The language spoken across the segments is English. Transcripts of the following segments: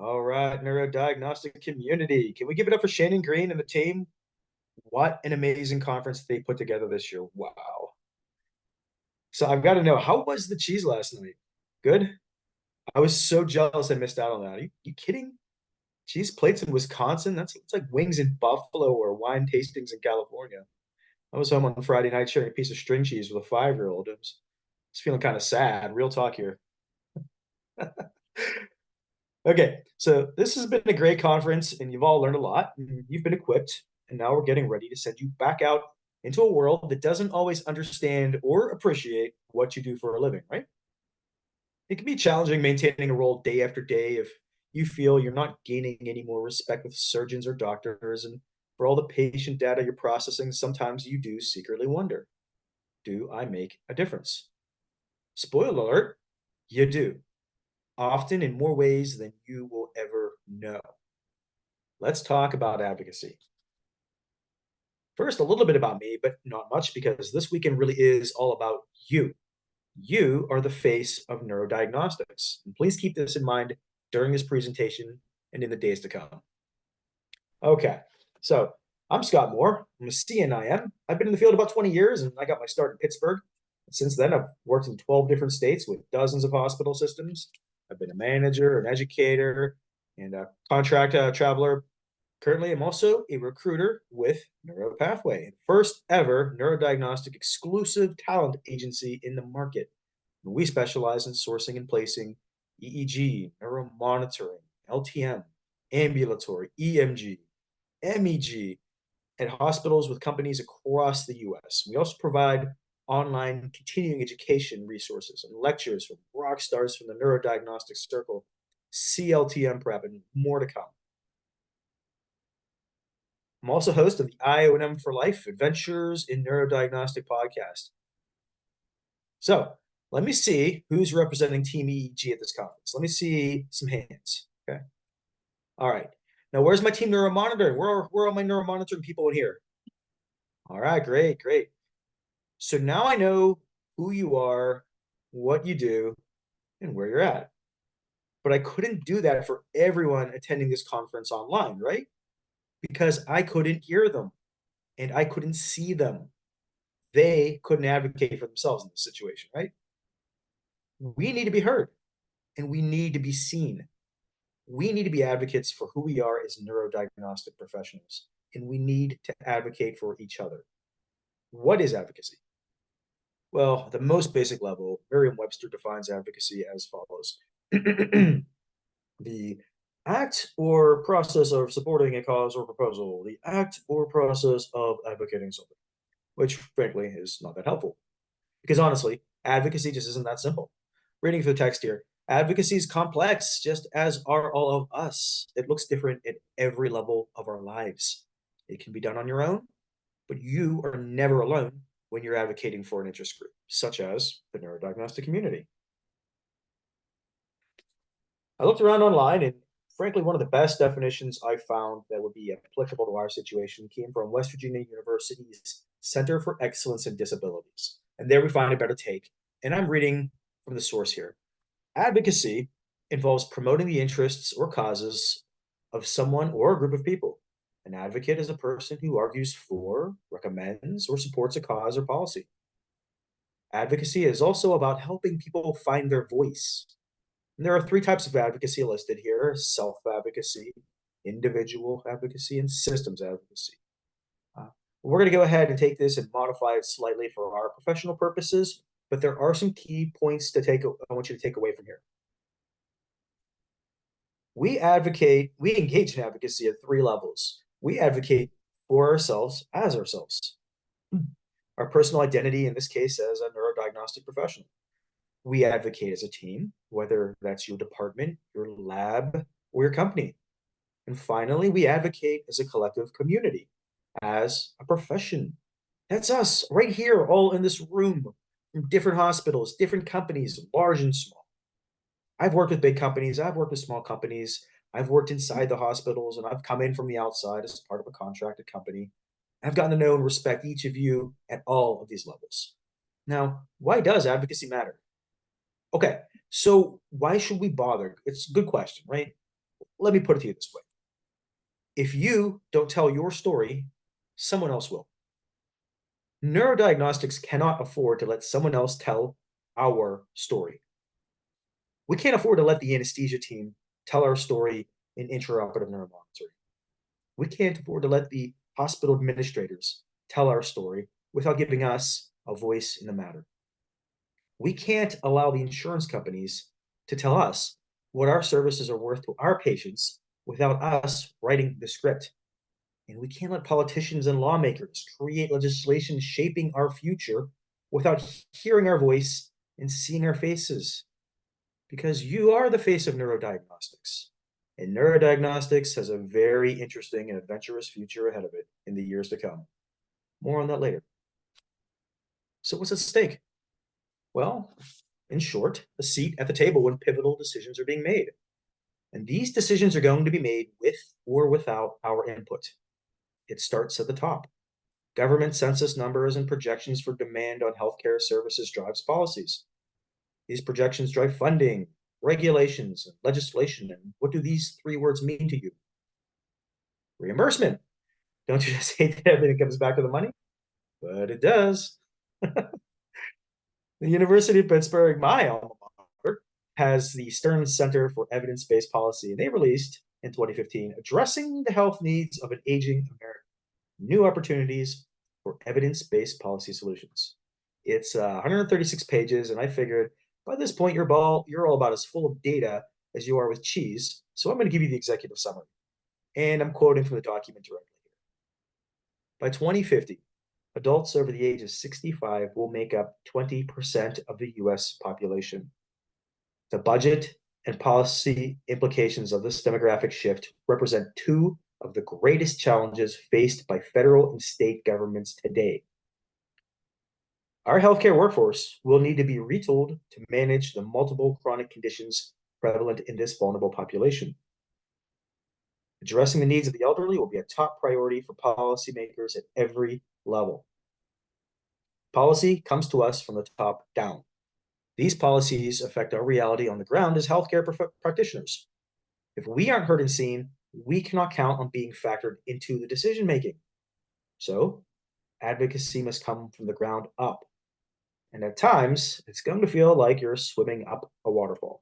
All right, neurodiagnostic community. Can we give it up for Shannon Green and the team? What an amazing conference they put together this year. Wow. So I've got to know, how was the cheese last night? Good? I was so jealous I missed out on that. Are you kidding? Cheese plates in Wisconsin? It's like wings in Buffalo or wine tastings in California. I was home on Friday night sharing a piece of string cheese with a 5-year-old. I was feeling kind of sad. Real talk here. Okay, so this has been a great conference, and you've all learned a lot. And you've been equipped, and now we're getting ready to send you back out into a world that doesn't always understand or appreciate what you do for a living, right? It can be challenging maintaining a role day after day if you feel you're not gaining any more respect with surgeons or doctors, and for all the patient data you're processing, sometimes you do secretly wonder, do I make a difference? Spoiler alert, you do, often in more ways than you will ever know. Let's talk about advocacy. First, a little bit about me, but not much because this weekend really is all about you. You are the face of neurodiagnostics. And please keep this in mind during this presentation and in the days to come. Okay, so I'm Scott Mohr. I'm a CNIM. I've been in the field about 20 years and I got my start in Pittsburgh. Since then, I've worked in 12 different states with dozens of hospital systems. I've been a manager, an educator, and a contract traveler. Currently, I'm also a recruiter with Neuro Pathway, first ever neurodiagnostic exclusive talent agency in the market. We specialize in sourcing and placing EEG, neuromonitoring, LTM, ambulatory, EMG, MEG at hospitals with companies across the US. We also provide online continuing education resources and lectures from rock stars from the neurodiagnostic circle, CLTM prep, and more to come. I'm also host of the IONM4LIFE Adventures in Neurodiagnostic podcast. So let me see who's representing Team EEG at this conference. Let me see some hands. Okay. All right. Now, where's my team neuromonitoring? Where are all my neuromonitoring people in here? All right, great, great. So now I know who you are, what you do, and where you're at. But I couldn't do that for everyone attending this conference online, right? Because I couldn't hear them and I couldn't see them. They couldn't advocate for themselves in this situation, right? We need to be heard and we need to be seen. We need to be advocates for who we are as neurodiagnostic professionals, and we need to advocate for each other. What is advocacy? Well, at the most basic level, Merriam-Webster defines advocacy as follows. The act or process of supporting a cause or proposal, the act or process of advocating something, which frankly is not that helpful. Because honestly, advocacy just isn't that simple. Reading through the text here, advocacy is complex, just as are all of us. It looks different at every level of our lives. It can be done on your own, but you are never alone when you're advocating for an interest group, such as the neurodiagnostic community. I looked around online, and frankly, one of the best definitions I found that would be applicable to our situation came from West Virginia University's Center for Excellence in Disabilities. And there we find a better take. And I'm reading from the source here. Advocacy involves promoting the interests or causes of someone or a group of people. An advocate is a person who argues for, recommends, or supports a cause or policy. Advocacy is also about helping people find their voice. And there are 3 types of advocacy listed here: self-advocacy, individual advocacy, and systems advocacy. We're going to go ahead and take this and modify it slightly for our professional purposes, but there are some key points I want you to take away from here. We engage in advocacy at 3 levels. We advocate for ourselves as ourselves. Our personal identity, in this case, as a neurodiagnostic professional. We advocate as a team, whether that's your department, your lab, or your company. And finally, we advocate as a collective community, as a profession. That's us right here, all in this room, from different hospitals, different companies, large and small. I've worked with big companies, I've worked with small companies, I've worked inside the hospitals, and I've come in from the outside as part of a contracted company. I've gotten to know and respect each of you at all of these levels. Now, why does advocacy matter? Okay, so why should we bother? It's a good question, right? Let me put it to you this way. If you don't tell your story, someone else will. Neurodiagnostics cannot afford to let someone else tell our story. We can't afford to let the anesthesia team tell our story in intraoperative neuromonitoring. We can't afford to let the hospital administrators tell our story without giving us a voice in the matter. We can't allow the insurance companies to tell us what our services are worth to our patients without us writing the script. And we can't let politicians and lawmakers create legislation shaping our future without hearing our voice and seeing our faces. Because you are the face of neurodiagnostics. And neurodiagnostics has a very interesting and adventurous future ahead of it in the years to come. More on that later. So what's at stake? Well, in short, a seat at the table when pivotal decisions are being made. And these decisions are going to be made with or without our input. It starts at the top. Government census numbers and projections for demand on healthcare services drives policies. These projections drive funding, regulations, and legislation. And what do these three words mean to you? Reimbursement. Don't you just hate that everything comes back to the money? But it does. The University of Pittsburgh, my alma mater, has the Stern Center for Evidence-Based Policy, and they released in 2015, Addressing the Health Needs of an Aging America, New Opportunities for Evidence-Based Policy Solutions. It's 136 pages, and I figured by this point, you're all about as full of data as you are with cheese, so I'm going to give you the executive summary. And I'm quoting from the document directly here. By 2050, adults over the age of 65 will make up 20% of the US population. The budget and policy implications of this demographic shift represent two of the greatest challenges faced by federal and state governments today. Our healthcare workforce will need to be retooled to manage the multiple chronic conditions prevalent in this vulnerable population. Addressing the needs of the elderly will be a top priority for policymakers at every level. Policy comes to us from the top down. These policies affect our reality on the ground as healthcare practitioners. If we aren't heard and seen, we cannot count on being factored into the decision making. So, advocacy must come from the ground up. And at times, it's going to feel like you're swimming up a waterfall.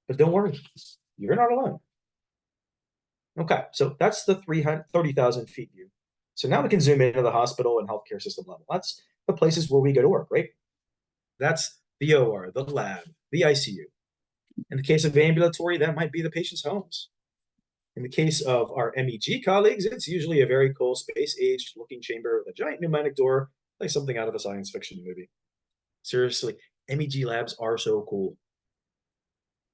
But don't worry, you're not alone. Okay, so that's the 30,000 feet view. So now we can zoom into the hospital and healthcare system level. That's the places where we go to work, right? That's the OR, the lab, the ICU. In the case of ambulatory, that might be the patient's homes. In the case of our MEG colleagues, it's usually a very cool space-aged looking chamber with a giant pneumatic door, like something out of a science fiction movie. Seriously, MEG labs are so cool.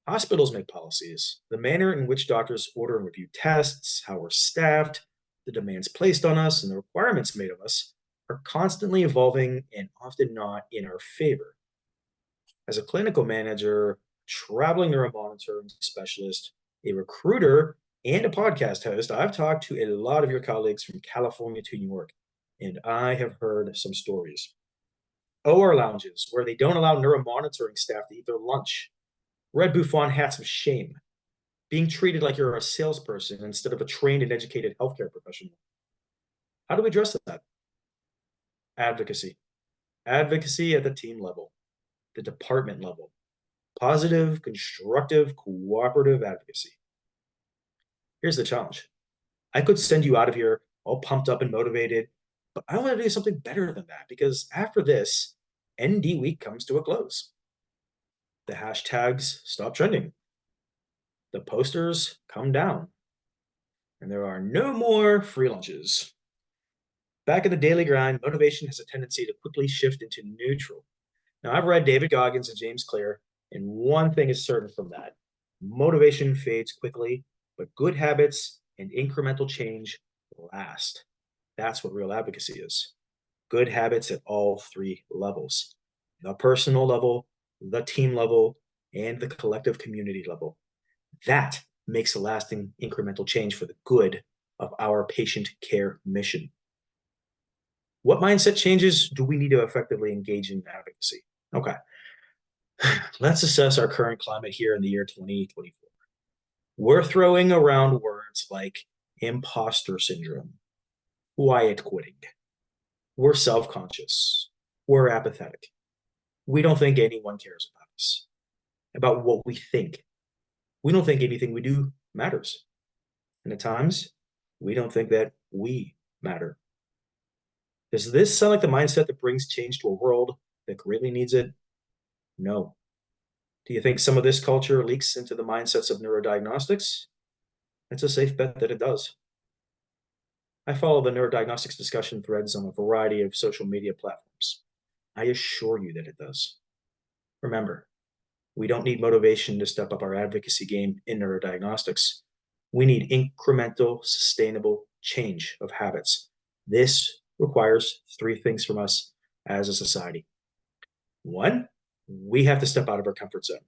Hospitals make policies. The manner in which doctors order and review tests, how we're staffed, the demands placed on us, and the requirements made of us are constantly evolving and often not in our favor. As a clinical manager, traveling neuromonitoring specialist, a recruiter, and a podcast host, I've talked to a lot of your colleagues from California to New York, and I have heard some stories. OR lounges where they don't allow neuromonitoring staff to eat their lunch. Red bouffant hats of shame. Being treated like you're a salesperson instead of a trained and educated healthcare professional. How do we address that? Advocacy. Advocacy at the team level, the department level. Positive, constructive, cooperative advocacy. Here's the challenge. I could send you out of here all pumped up and motivated, but I want to do something better than that because after this, NDWeek comes to a close. The hashtags stop trending. The posters come down. And there are no more free lunches. Back in the daily grind, motivation has a tendency to quickly shift into neutral. Now, I've read David Goggins and James Clear, and one thing is certain from that. Motivation fades quickly, but good habits and incremental change last. That's what real advocacy is. Good habits at all three levels. The personal level, the team level, and the collective community level. That makes a lasting incremental change for the good of our patient care mission. What mindset changes do we need to effectively engage in advocacy? Okay, let's assess our current climate here in the year 2024. We're throwing around words like imposter syndrome, quiet quitting. We're self-conscious. We're apathetic. We don't think anyone cares about us, about what we think. We don't think anything we do matters. And at times, we don't think that we matter. Does this sound like the mindset that brings change to a world that greatly needs it? No. Do you think some of this culture leaks into the mindsets of neurodiagnostics? It's a safe bet that it does. I follow the neurodiagnostics discussion threads on a variety of social media platforms. I assure you that it does. Remember, we don't need motivation to step up our advocacy game in neurodiagnostics. We need incremental, sustainable change of habits. This requires three things from us as a society. One, we have to step out of our comfort zone.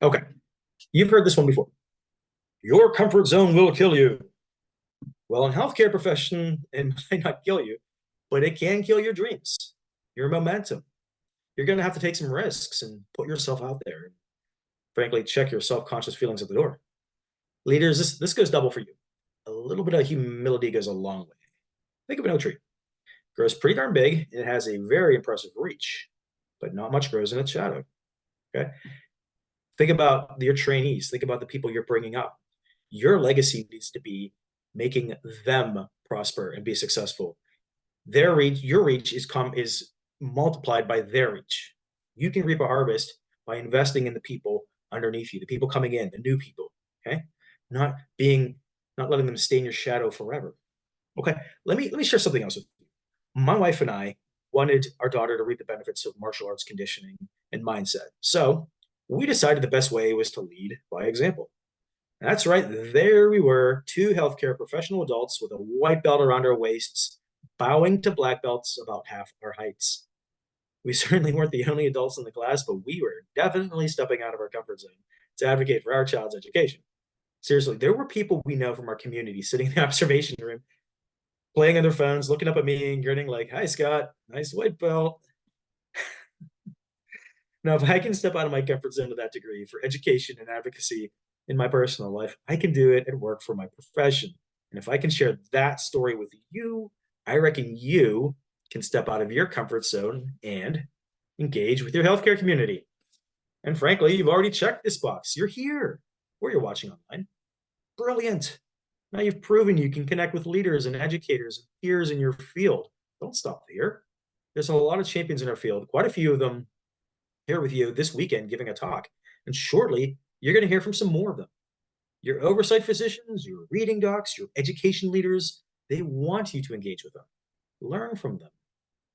Okay, you've heard this one before. Your comfort zone will kill you. Well, in healthcare profession, it might not kill you, but it can kill your dreams, your momentum. You're going to have to take some risks and put yourself out there. Frankly, check your self-conscious feelings at the door. Leaders, this goes double for you. A little bit of humility goes a long way. Think of an oak tree. It grows pretty darn big, and it has a very impressive reach, but not much grows in its shadow. Okay. Think about your trainees. Think about the people you're bringing up. Your legacy needs to be making them prosper and be successful. Their reach, your reach is multiplied by their reach. You can reap a harvest by investing in the people underneath you, the people coming in, the new people. Okay, not letting them stay in your shadow forever. Okay, let me share something else with you. My wife and I wanted our daughter to reap the benefits of martial arts conditioning and mindset. So we decided the best way was to lead by example. That's right. There we were, two healthcare professional adults with a white belt around our waists, bowing to black belts about half our heights. We certainly weren't the only adults in the class, but we were definitely stepping out of our comfort zone to advocate for our child's education. Seriously, there were people we know from our community sitting in the observation room, playing on their phones, looking up at me and grinning like, "Hi, Scott, nice white belt." Now, if I can step out of my comfort zone to that degree for education and advocacy in my personal life, I can do it at work for my profession. And if I can share that story with you, I reckon you can step out of your comfort zone and engage with your healthcare community. And frankly, you've already checked this box. You're here, or you're watching online. Brilliant. Now you've proven you can connect with leaders and educators and peers in your field. Don't stop there. There's a lot of champions in our field, quite a few of them here with you this weekend giving a talk. And shortly, you're going to hear from some more of them. Your oversight physicians, your reading docs, your education leaders, they want you to engage with them. Learn from them.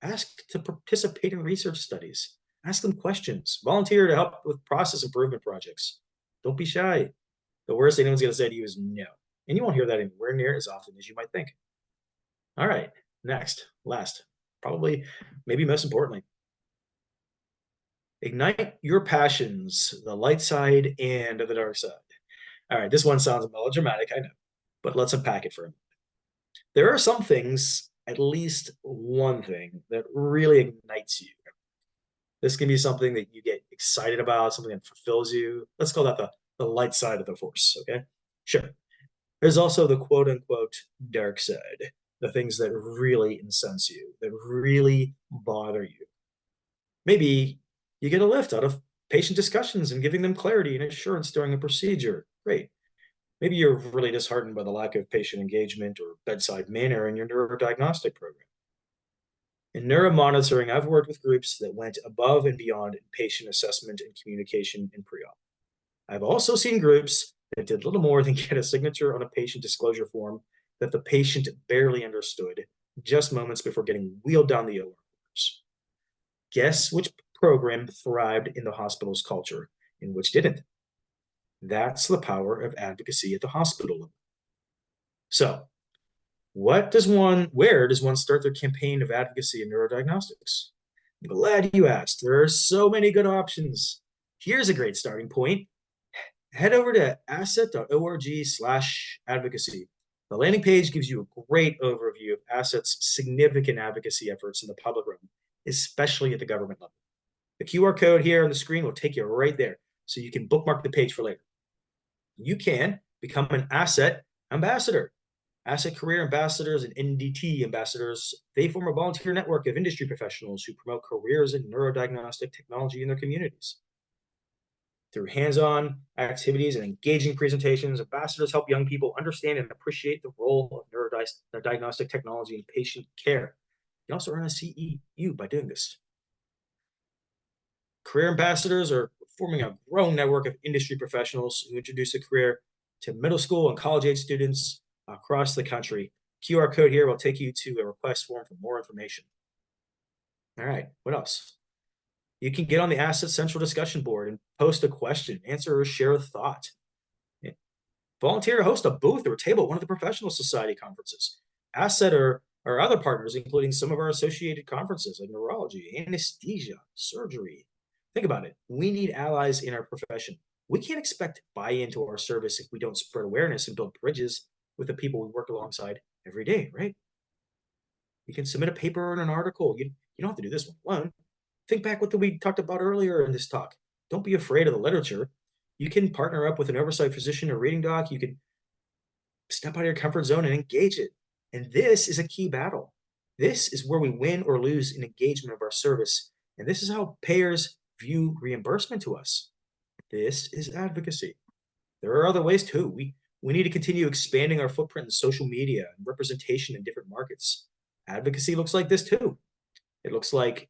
Ask to participate in research studies. Ask them questions. Volunteer to help with process improvement projects. Don't be shy. The worst anyone's going to say to you is no. And you won't hear that anywhere near as often as you might think. All right, next, last, probably, maybe most importantly, ignite your passions, the light side and the dark side. All right, this one sounds melodramatic, I know, but let's unpack it for a minute. There are some things, at least one thing, that really ignites you. This can be something that you get excited about, something that fulfills you. Let's call that the light side of the force, okay? Sure. There's also the quote unquote dark side, the things that really incense you, that really bother you. Maybe you get a lift out of patient discussions and giving them clarity and assurance during a procedure. Great. Maybe you're really disheartened by the lack of patient engagement or bedside manner in your neurodiagnostic program. In neuromonitoring, I've worked with groups that went above and beyond in patient assessment and communication in pre-op. I've also seen groups that did little more than get a signature on a patient disclosure form that the patient barely understood just moments before getting wheeled down the OR. Guess which program thrived in the hospital's culture and which didn't? That's the power of advocacy at the hospital level. So, where does one start their campaign of advocacy in neurodiagnostics? I'm glad you asked. There are so many good options. Here's a great starting point. Head over to asset.org/advocacy. The landing page gives you a great overview of Asset's significant advocacy efforts in the public realm, especially at the government level. The QR code here on the screen will take you right there, so you can bookmark the page for later. You can become an asset ambassador. Asset career ambassadors and NDT ambassadors, they form a volunteer network of industry professionals who promote careers in neurodiagnostic technology in their communities. Through hands-on activities and engaging presentations, ambassadors help young people understand and appreciate the role of neurodiagnostic technology in patient care. You also earn a CEU by doing this. Career ambassadors are forming a growing network of industry professionals who introduce a career to middle school and college-age students across the country. QR code here will take you to a request form for more information. All right, what else? You can get on the Asset Central discussion board and post a question, answer, or share a thought. Volunteer to host a booth or a table at one of the professional society conferences. Asset or other partners, including some of our associated conferences like neurology, anesthesia, surgery. Think about it. We need allies in our profession. We can't expect buy-in to our service if we don't spread awareness and build bridges with the people we work alongside every day, right? You can submit a paper or an article. You don't have to do this one alone. Think back what we talked about earlier in this talk. Don't be afraid of the literature. You can partner up with an oversight physician or reading doc. You can step out of your comfort zone and engage it. And this is a key battle. This is where we win or lose in engagement of our service. And this is how payers view reimbursement to us. This is advocacy. There are other ways too. We need to continue expanding our footprint in social media and representation in different markets. Advocacy looks like this too. It looks like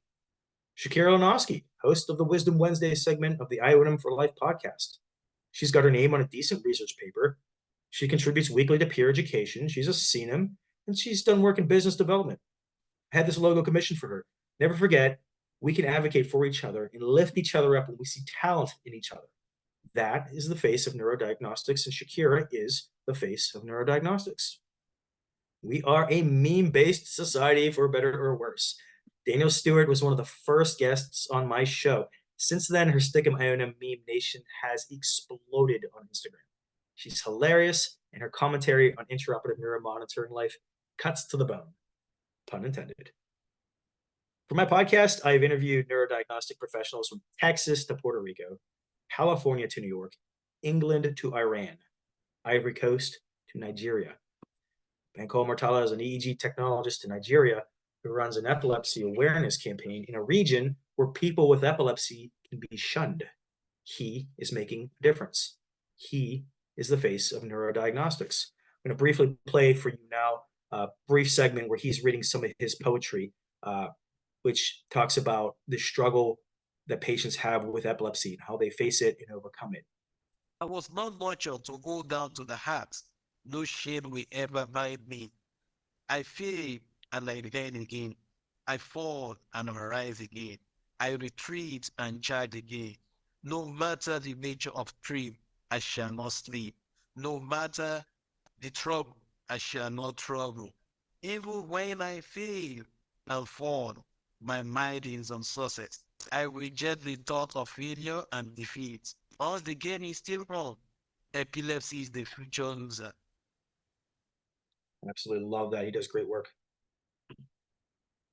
Shakira Lenosky, host of the Wisdom Wednesday segment of the IONM4LIFE podcast. She's got her name on a decent research paper. She contributes weekly to peer education. She's a CNM, and she's done work in business development. I had this logo commissioned for her. Never forget, we can advocate for each other and lift each other up when we see talent in each other. That is the face of neurodiagnostics, and Shakira is the face of neurodiagnostics. We are a meme-based society, for better or worse. Daniel Stewart was one of the first guests on my show. Since then, her Stickum IONM meme nation has exploded on Instagram. She's hilarious, and her commentary on intraoperative neuromonitoring life cuts to the bone. Pun intended. For my podcast, I've interviewed neurodiagnostic professionals from Texas to Puerto Rico, California to New York, England to Iran, Ivory Coast to Nigeria. Bankole Mortala is an EEG technologist in Nigeria who runs an epilepsy awareness campaign in a region where people with epilepsy can be shunned. He is making a difference. He is the face of neurodiagnostics. I'm going to briefly play for you now a brief segment where he's reading some of his poetry, which talks about the struggle that patients have with epilepsy and how they face it and overcome it. I was not nurtured to go down to the heart. No shame will ever bind me. I fail and I begin again. I fall and I rise again. I retreat and charge again. No matter the nature of dream, I shall not sleep. No matter the trouble, I shall not trouble. Even when I fail and fall, my mind is on success. I reject the thought of failure and defeat. All the game is still on. Epilepsy is the future loser. Absolutely love that. He does great work.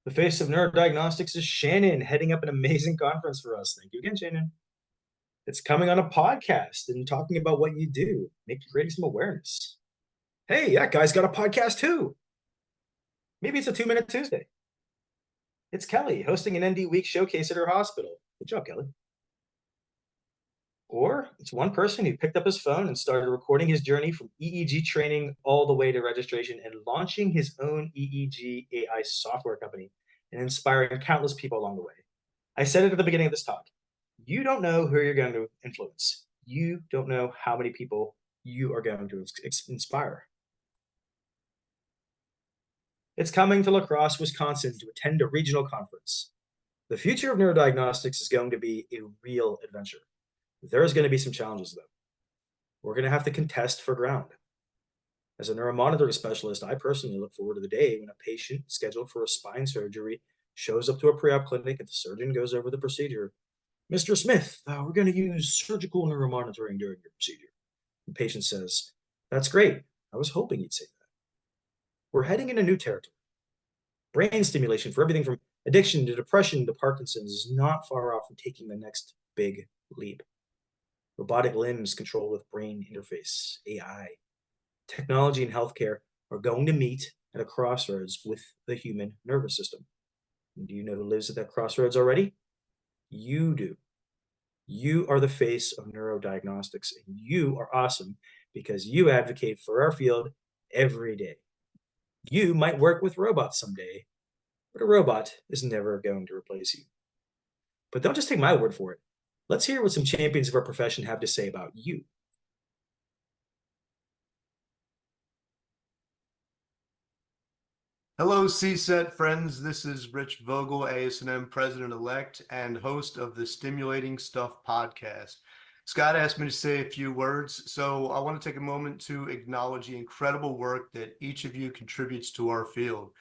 The face of neurodiagnostics is Shannon, heading up an amazing conference for us. Thank you again, Shannon. It's coming on a podcast and talking about what you do, creating some awareness. Hey, that guy's got a podcast too. Maybe it's a 2-Minute Tuesday. It's Kelly hosting an NDWeek showcase at her hospital. Good job, Kelly. Or it's one person who picked up his phone and started recording his journey from EEG training all the way to registration and launching his own EEG AI software company and inspiring countless people along the way. I said it at the beginning of this talk. You don't know who you're going to influence. You don't know how many people you are going to inspire. It's coming to La Crosse, Wisconsin to attend a regional conference. The future of neurodiagnostics is going to be a real adventure. There's going to be some challenges, though. We're going to have to contest for ground. As a neuromonitoring specialist, I personally look forward to the day when a patient scheduled for a spine surgery shows up to a pre-op clinic and the surgeon goes over the procedure. Mr. Smith, we're going to use surgical neuromonitoring during your procedure. The patient says, that's great. I was hoping you'd say that. We're heading into new territory. Brain stimulation for everything from addiction to depression to Parkinson's is not far off from taking the next big leap. robotic limbs controlled with brain interface, AI. Technology and healthcare are going to meet at a crossroads with the human nervous system. And do you know who lives at that crossroads already? You do. You are the face of neurodiagnostics, and you are awesome because you advocate for our field every day. You might work with robots someday, but a robot is never going to replace you. But don't just take my word for it. Let's hear what some champions of our profession have to say about you. Hello, CSET friends. This is Rich Vogel, ASNM President-elect and host of the Stimulating Stuff podcast. Scott asked me to say a few words, so I want to take a moment to acknowledge the incredible work that each of you contributes to our field.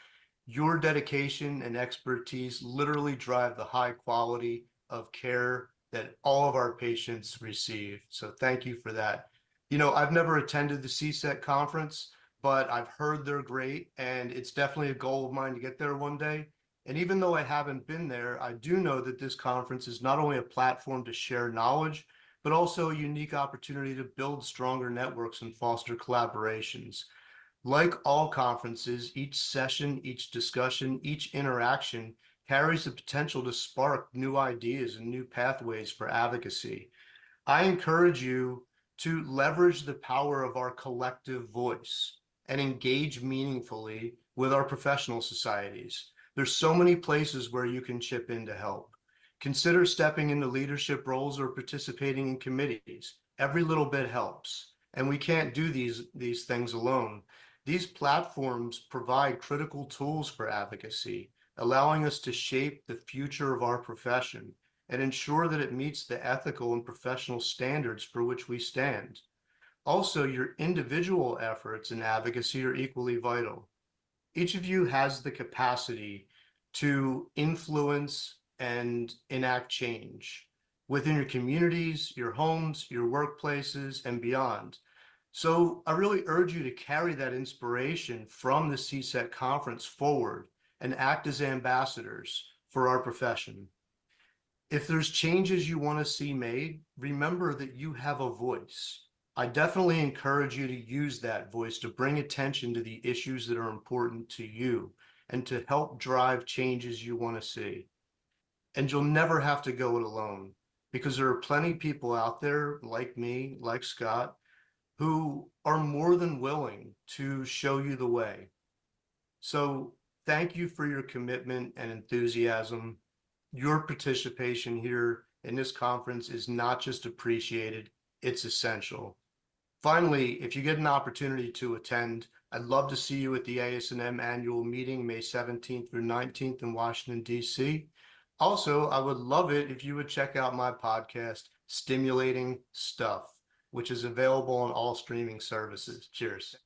Your dedication and expertise literally drive the high quality of care that all of our patients receive. So thank you for that. You know, I've never attended the CSET conference, but I've heard they're great, and it's definitely a goal of mine to get there one day. And even though I haven't been there, I do know that this conference is not only a platform to share knowledge, but also a unique opportunity to build stronger networks and foster collaborations. Like all conferences, each session, each discussion, each interaction carries the potential to spark new ideas and new pathways for advocacy. I encourage you to leverage the power of our collective voice and engage meaningfully with our professional societies. There's so many places where you can chip in to help. Consider stepping into leadership roles or participating in committees. Every little bit helps, and we can't do these things alone. These platforms provide critical tools for advocacy, allowing us to shape the future of our profession and ensure that it meets the ethical and professional standards for which we stand. Also, your individual efforts in advocacy are equally vital. Each of you has the capacity to influence and enact change within your communities, your homes, your workplaces, and beyond. So I really urge you to carry that inspiration from the CSET conference forward and act as ambassadors for our profession. If there's changes you want to see made, remember that you have a voice. I definitely encourage you to use that voice to bring attention to the issues that are important to you and to help drive changes you want to see. And you'll never have to go it alone, because there are plenty of people out there like me, like Scott, who are more than willing to show you the way. So thank you for your commitment and enthusiasm. Your participation here in this conference is not just appreciated, it's essential. Finally, if you get an opportunity to attend, I'd love to see you at the ASNM annual meeting, May 17th through 19th in Washington, D.C. Also, I would love it if you would check out my podcast, Stimulating Stuff, which is available on all streaming services. Cheers.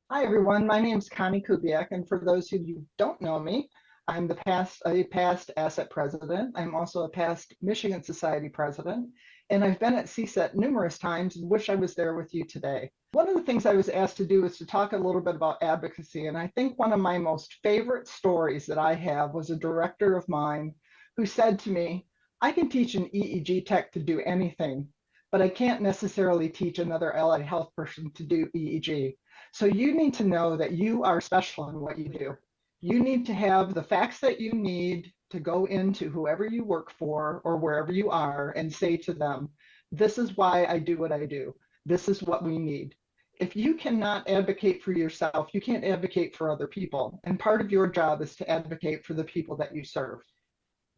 Hi, everyone. My name is Connie Kubiak, and for those of you who don't know me, I'm a past asset president. I'm also a past Michigan Society president, and I've been at CSET numerous times and wish I was there with you today. One of the things I was asked to do is to talk a little bit about advocacy, and I think one of my most favorite stories that I have was a director of mine who said to me, I can teach an EEG tech to do anything, but I can't necessarily teach another allied health person to do EEG. So you need to know that you are special in what you do. You need to have the facts that you need to go into whoever you work for or wherever you are and say to them, this is why I do what I do. This is what we need. If you cannot advocate for yourself, you can't advocate for other people. And part of your job is to advocate for the people that you serve.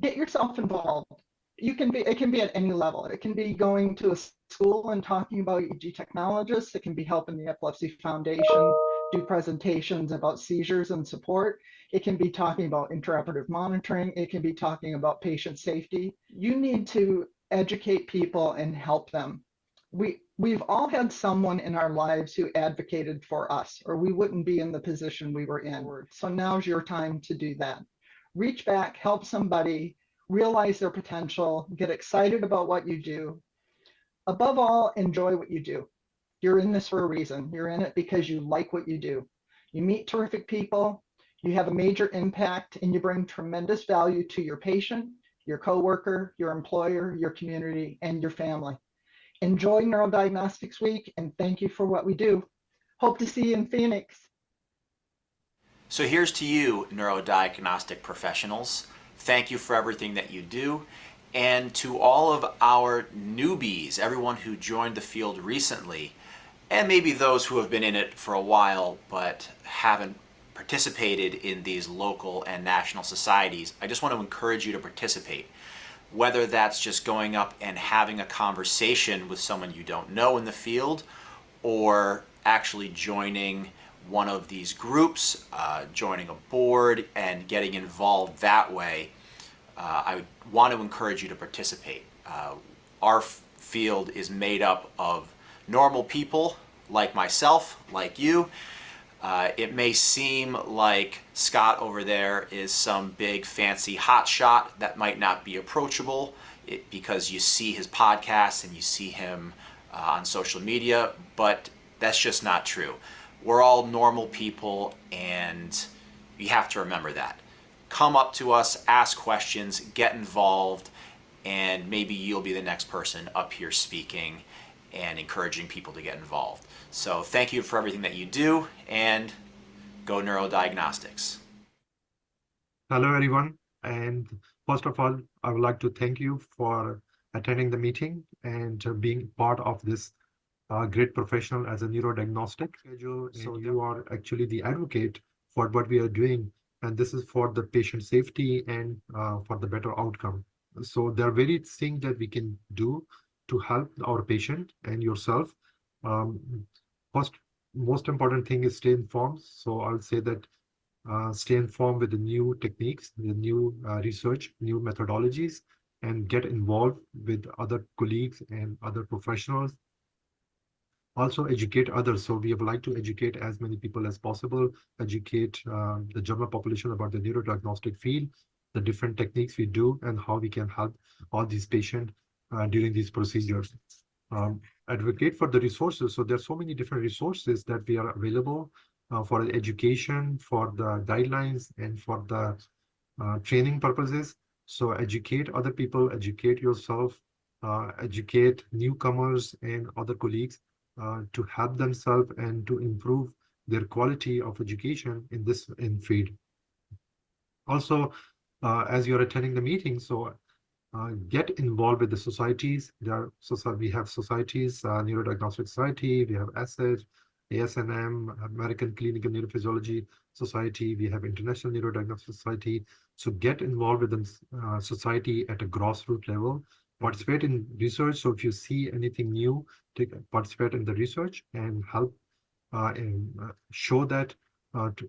Get yourself involved. It can be at any level. It can be going to a school and talking about EEG technologists. It can be helping the Epilepsy Foundation do presentations about seizures and support. It can be talking about intraoperative monitoring. It can be talking about patient safety. You need to educate people and help them. We've all had someone in our lives who advocated for us, or we wouldn't be in the position we were in. So now's your time to do that. Reach back, help somebody, realize their potential, get excited about what you do. Above all, enjoy what you do. You're in this for a reason. You're in it because you like what you do. You meet terrific people, you have a major impact, and you bring tremendous value to your patient, your coworker, your employer, your community, and your family. Enjoy Neurodiagnostics Week, and thank you for what we do. Hope to see you in Phoenix. So here's to you, neurodiagnostic professionals. Thank you for everything that you do. And to all of our newbies, everyone who joined the field recently, and maybe those who have been in it for a while but haven't participated in these local and national societies, I just want to encourage you to participate. Whether that's just going up and having a conversation with someone you don't know in the field, or actually joining one of these groups, joining a board and getting involved that way, I want to encourage you to participate. Our field is made up of normal people like myself, like you. It may seem like Scott over there is some big fancy hotshot that might not be approachable because you see his podcasts and you see him on social media, but that's just not true. We're all normal people, and you have to remember that. Come up to us, ask questions, get involved, and maybe you'll be the next person up here speaking and encouraging people to get involved. So thank you for everything that you do, and go Neurodiagnostics. Hello, everyone. And first of all, I would like to thank you for attending the meeting and being part of this great professional as a neurodiagnostic. So you are actually the advocate for what we are doing, and this is for the patient safety and for the better outcome. So there are various things that we can do to help our patient and yourself. First, most important thing is stay informed. So I'll say that stay informed with the new techniques, the new research, new methodologies, and get involved with other colleagues and other professionals. Also educate others. So we would like to educate as many people as possible, educate the general population about the neurodiagnostic field, the different techniques we do, and how we can help all these patients during these procedures. Advocate for the resources. So there's so many different resources that we are available for education, for the guidelines, and for the training purposes. So educate other people, educate yourself, educate newcomers and other colleagues to help themselves and to improve their quality of education in this field. Also, as you're attending the meeting, so get involved with the societies. We have societies, Neurodiagnostic Society, we have ASET, ASNM, American Clinical Neurophysiology Society, we have International Neurodiagnostic Society. So get involved with the society at a grassroots level. Participate in research. So if you see anything new, participate in the research and help and show that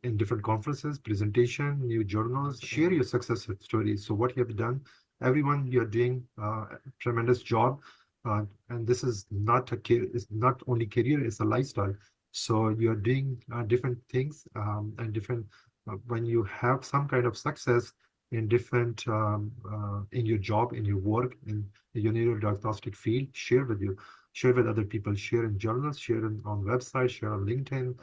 in different conferences, presentation, new journals, share your success stories. So what you have done, everyone, you're doing a tremendous job. And this is not it's not only career, it's a lifestyle. So you're doing different things and different, when you have some kind of success in different, in your job, in your work, in your neurodiagnostic field, share with other people, share in journals, share on websites, share on LinkedIn,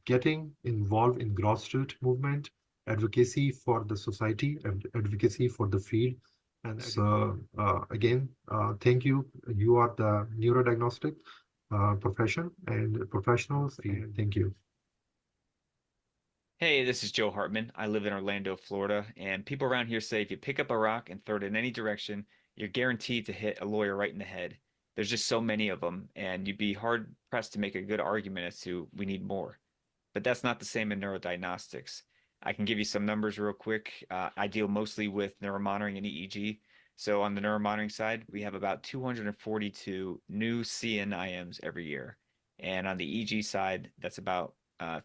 getting involved in grassroots movement, advocacy for the society, and advocacy for the field. And so again, thank you. You are the neurodiagnostic profession and professionals. And thank you. Hey, this is Joe Hartman. I live in Orlando, Florida, and people around here say if you pick up a rock and throw it in any direction, you're guaranteed to hit a lawyer right in the head. There's just so many of them, and you'd be hard pressed to make a good argument as to we need more. But that's not the same in neurodiagnostics. I can give you some numbers real quick. I deal mostly with neuromonitoring and EEG. So on the neuromonitoring side, we have about 242 new CNIMs every year. And on the EEG side, that's about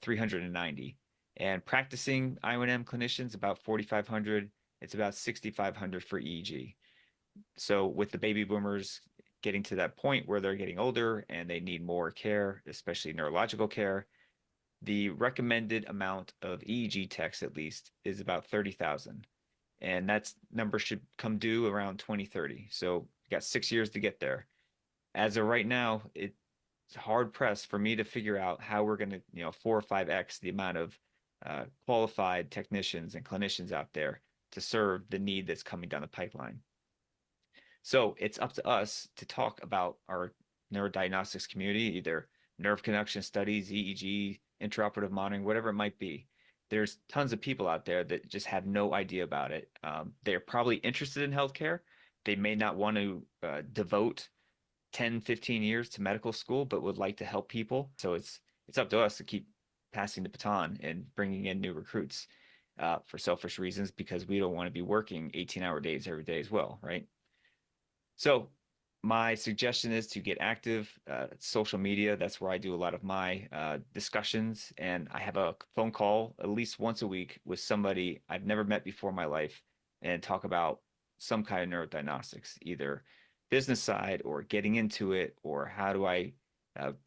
390. And practicing IONM clinicians, about 4,500. It's about 6,500 for EEG. So with the baby boomers getting to that point where they're getting older and they need more care, especially neurological care, the recommended amount of EEG techs, at least, is about 30,000. And that number should come due around 2030. So we got 6 years to get there. As of right now, it's hard pressed for me to figure out how we're going to, 4 or 5x the amount of qualified technicians and clinicians out there to serve the need that's coming down the pipeline. So it's up to us to talk about our neurodiagnostics community, either nerve conduction studies, EEG, intraoperative monitoring, whatever it might be. There's tons of people out there that just have no idea about it. They're probably interested in healthcare. They may not want to devote 10, 15 years to medical school, but would like to help people. So it's up to us to keep passing the baton and bringing in new recruits for selfish reasons, because we don't want to be working 18-hour days every day as well, right? So my suggestion is to get active. Social media, that's where I do a lot of my discussions. And I have a phone call at least once a week with somebody I've never met before in my life and talk about some kind of neurodiagnostics, either business side or getting into it, or how do I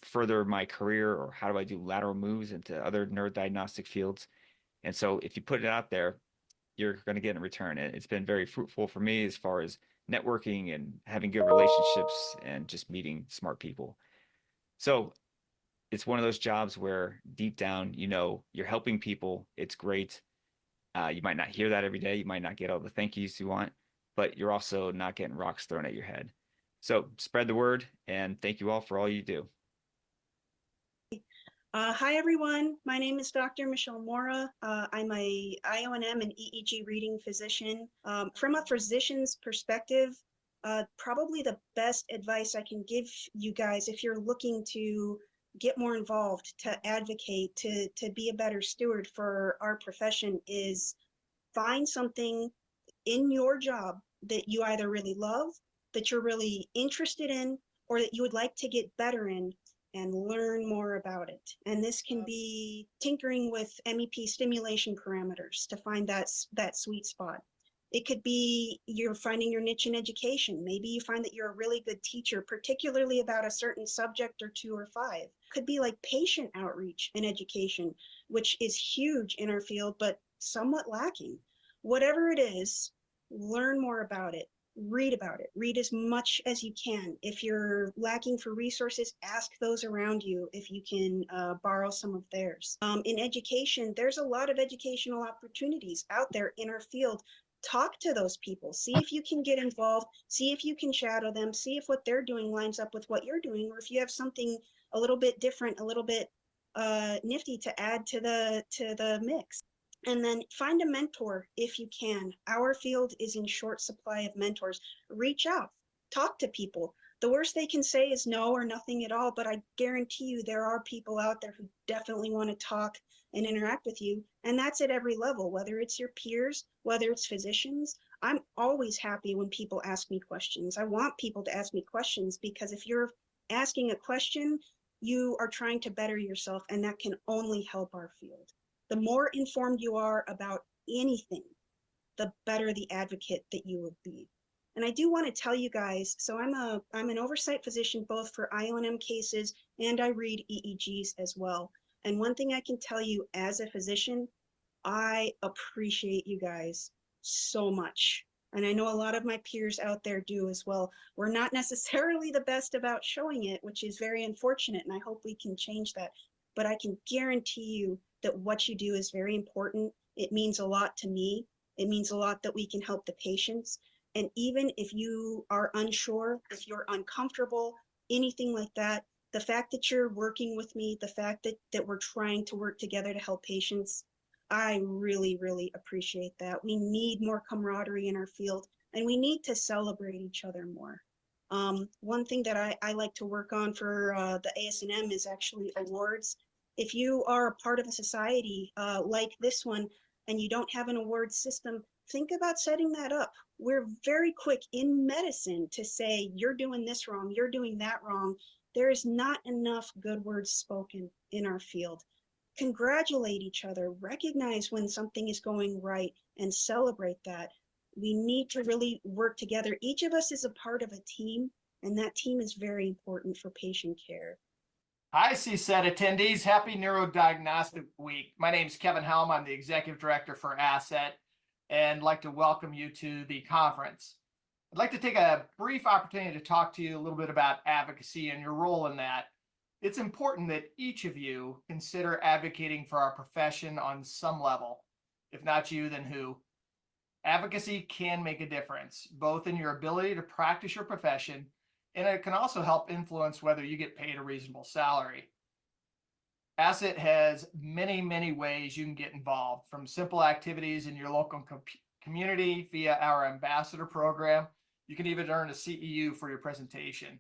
further my career, or how do I do lateral moves into other neurodiagnostic fields. And so if you put it out there, you're going to get in return. And it's been very fruitful for me as far as networking and having good relationships and just meeting smart people. So it's one of those jobs where deep down, you know, you're helping people. It's great. You might not hear that every day. You might not get all the thank yous you want, but you're also not getting rocks thrown at your head. So spread the word, and thank you all for all you do. Hi, everyone. My name is Dr. Michelle Mohr. I'm a IONM and EEG reading physician. From a physician's perspective, probably the best advice I can give you guys if you're looking to get more involved, to advocate, to be a better steward for our profession is find something in your job that you either really love, that you're really interested in, or that you would like to get better in, and learn more about it. And this can be tinkering with MEP stimulation parameters to find that sweet spot. It could be you're finding your niche in education. Maybe you find that you're a really good teacher, particularly about a certain subject or 2 or 5. Could be like patient outreach in education, which is huge in our field, but somewhat lacking. Whatever it is, learn more about it. Read about it. Read as much as you can. If you're lacking for resources, ask those around you if you can borrow some of theirs. In education, there's a lot of educational opportunities out there in our field. Talk to those people. See if you can get involved. See if you can shadow them. See if what they're doing lines up with what you're doing, or if you have something a little bit different, a little bit nifty to add to the mix. And then find a mentor if you can. Our field is in short supply of mentors. Reach out, talk to people. The worst they can say is no or nothing at all, but I guarantee you there are people out there who definitely want to talk and interact with you. And that's at every level, whether it's your peers, whether it's physicians. I'm always happy when people ask me questions. I want people to ask me questions, because if you're asking a question, you are trying to better yourself, and that can only help our field. The more informed you are about anything, the better the advocate that you will be. And I do want to tell you guys, so I'm an oversight physician both for IONM cases, and I read EEGs as well. And one thing I can tell you as a physician, I appreciate you guys so much. And I know a lot of my peers out there do as well. We're not necessarily the best about showing it, which is very unfortunate, and I hope we can change that. But I can guarantee you that what you do is very important. It means a lot to me. It means a lot that we can help the patients. And even if you are unsure, if you're uncomfortable, anything like that, the fact that you're working with me, the fact that we're trying to work together to help patients, I really, really appreciate that. We need more camaraderie in our field, and we need to celebrate each other more. One thing that I like to work on for the ASNM is actually awards. If you are a part of a society like this one and you don't have an award system, think about setting that up. We're very quick in medicine to say, you're doing this wrong, you're doing that wrong. There is not enough good words spoken in our field. Congratulate each other, recognize when something is going right, and celebrate that. We need to really work together. Each of us is a part of a team, and that team is very important for patient care. Hi, CSET attendees. Happy Neurodiagnostic Week. My name is Kevin Helm. I'm the Executive Director for ASSET, and I'd like to welcome you to the conference. I'd like to take a brief opportunity to talk to you a little bit about advocacy and your role in that. It's important that each of you consider advocating for our profession on some level. If not you, then who? Advocacy can make a difference, both in your ability to practice your profession, and it can also help influence whether you get paid a reasonable salary. ASSET has many, many ways you can get involved, from simple activities in your local community via our ambassador program. You can even earn a CEU for your presentation,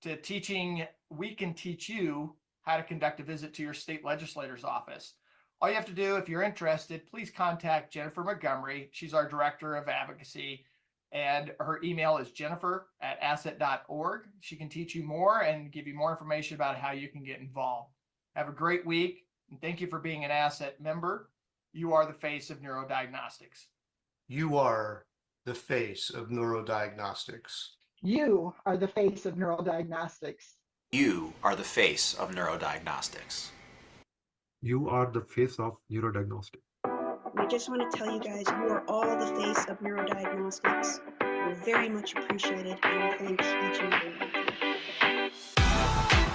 to teaching. We can teach you how to conduct a visit to your state legislator's office. All you have to do, if you're interested, please contact Jennifer Montgomery. She's our director of advocacy, and her email is jennifer@asset.org. She can teach you more and give you more information about how you can get involved. Have a great week, and thank you for being an ASSET member. You are the face of neurodiagnostics. You are the face of neurodiagnostics. You are the face of neurodiagnostics. You are the face of neurodiagnostics. You are the face of neurodiagnostic. We just want to tell you guys, you are all the face of neurodiagnostics. We're very much appreciated, and we thank each and every one of you.